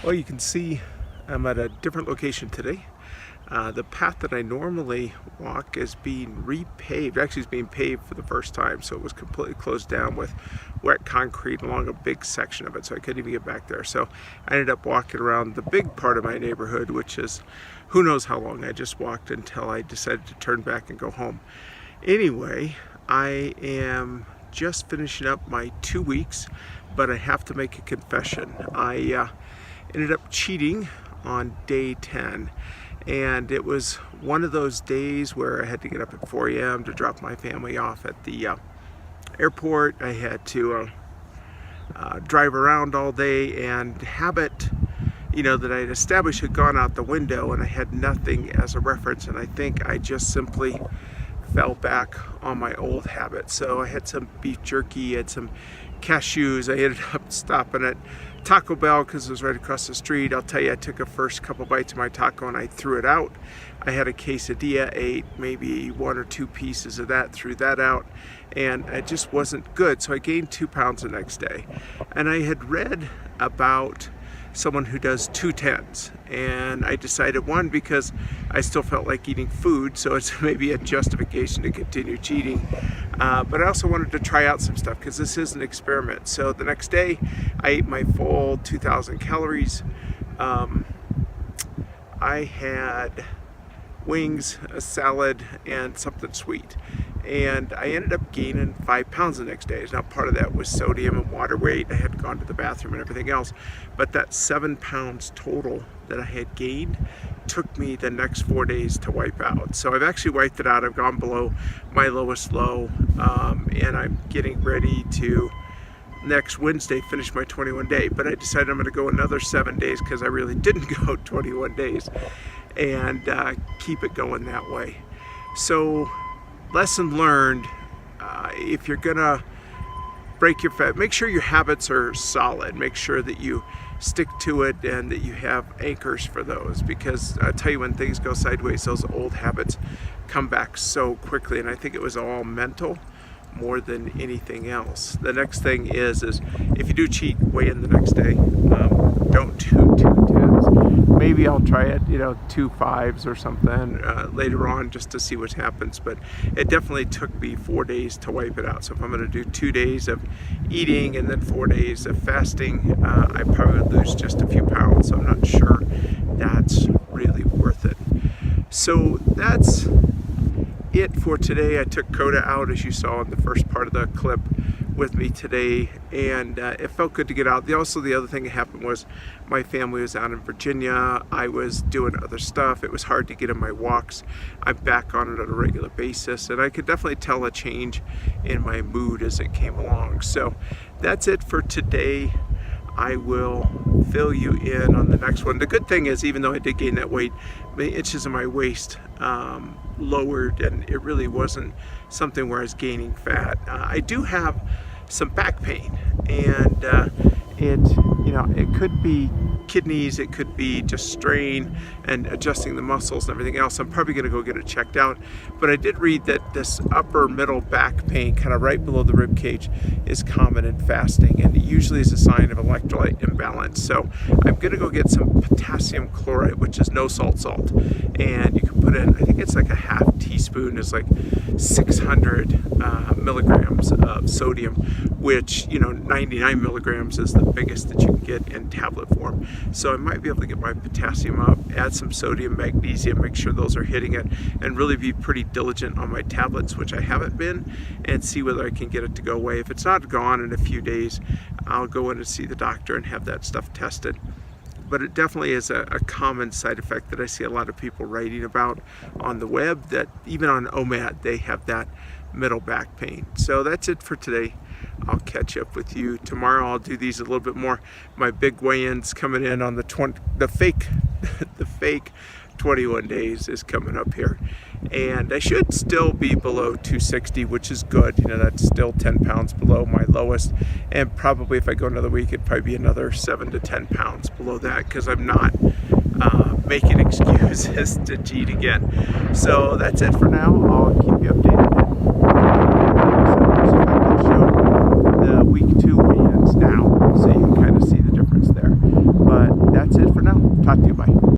Well, you can see I'm at a different location today. The path that I normally walk is being repaved. Actually, it's being paved for the first time, so it was completely closed down with wet concrete along a big section of it, so I couldn't even get back there. So I ended up walking around the big part of my neighborhood, which is who knows how long. I just walked until I decided to turn back and go home. Anyway, I am just finishing up my 2 weeks, but I have to make a confession. I ended up cheating on day 10, and it was one of those days where I had to get up at 4 a.m. to drop my family off at the airport. I had to drive around all day, and habit, that I had established had gone out the window, and I had nothing as a reference, and I think I just simply fell back on my old habit. So I had some beef jerky, I had some cashews. I ended up stopping at Taco Bell because it was right across the street. I'll tell you, I took a first couple bites of my taco and I threw it out. I had a quesadilla, ate maybe 1 or 2 pieces of that, threw that out, and it just wasn't good. So I gained 2 pounds the next day. And I had read about someone who does 2 10s, and I decided, one, because I still felt like eating food, so it's maybe a justification to continue cheating, but I also wanted to try out some stuff because this is an experiment. So the next day I ate my full 2,000 calories. I had wings, a salad, and something sweet, and I ended up gaining 5 pounds the next day. Now, part of that was sodium and water weight. I had gone to the bathroom and everything else, but that 7 pounds total that I had gained took me the next 4 days to wipe out. So I've actually wiped it out. I've gone below my lowest low, and I'm getting ready to next Wednesday finish my 21 day, but I decided I'm going to go another 7 days because I really didn't go 21 days, and keep it going that way. So lesson learned, if you're gonna break your fat, make sure your habits are solid. Make sure that you stick to it and that you have anchors for those, because I tell you, when things go sideways, those old habits come back so quickly, and I think it was all mental more than anything else. The next thing is if you do cheat, weigh in the next day. Don't do 2 10s. Maybe I'll try it, 2 5s or something later on, just to see what happens. But it definitely took me 4 days to wipe it out. So if I'm going to do 2 days of eating and then 4 days of fasting, I probably would lose just a few pounds. So I'm not sure that's really worth it. So that's it for today. I took Coda out, as you saw in the first part of the clip, with me today, and it felt good to get out. The other thing that happened was my family was out in Virginia. I was doing other stuff. It was hard to get in my walks. I'm back on it on a regular basis, and I could definitely tell a change in my mood as it came along. So that's it for today. I will fill you in on the next one. The good thing is, even though I did gain that weight, the inches in my waist lowered, and it really wasn't something where I was gaining fat. I do have some back pain, and it could be kidneys, it could be just strain and adjusting the muscles and everything else. I'm probably going to go get it checked out, but I did read that this upper middle back pain, kind of right below the rib cage, is common in fasting, and it usually is a sign of electrolyte imbalance. So I'm going to go get some potassium chloride, which is no salt, and you can put in, I think it's like a half teaspoon is like 600 milligrams of sodium, which 99 milligrams is the biggest that you can get in tablet form. So I might be able to get my potassium up, add some sodium, magnesium, make sure those are hitting it, and really be pretty diligent on my tablets, which I haven't been, and see whether I can get it to go away. If it's not gone in a few days, I'll go in and see the doctor and have that stuff tested. But it definitely is a common side effect that I see a lot of people writing about on the web, that even on OMAD, they have that middle back pain. So that's it for today. I'll catch up with you tomorrow. I'll do these a little bit more. My big weigh-ins coming in on the fake 21 days is coming up here, and I should still be below 260, which is good. That's still 10 pounds below my lowest, and probably if I go another week, it'd probably be another 7 to 10 pounds below that, because I'm not making excuses to cheat again. So that's it for now. I'll keep you updated. The week 2 weigh-ins now, so you can kind of see the difference there. But that's that's it for now. Talk to you. Bye.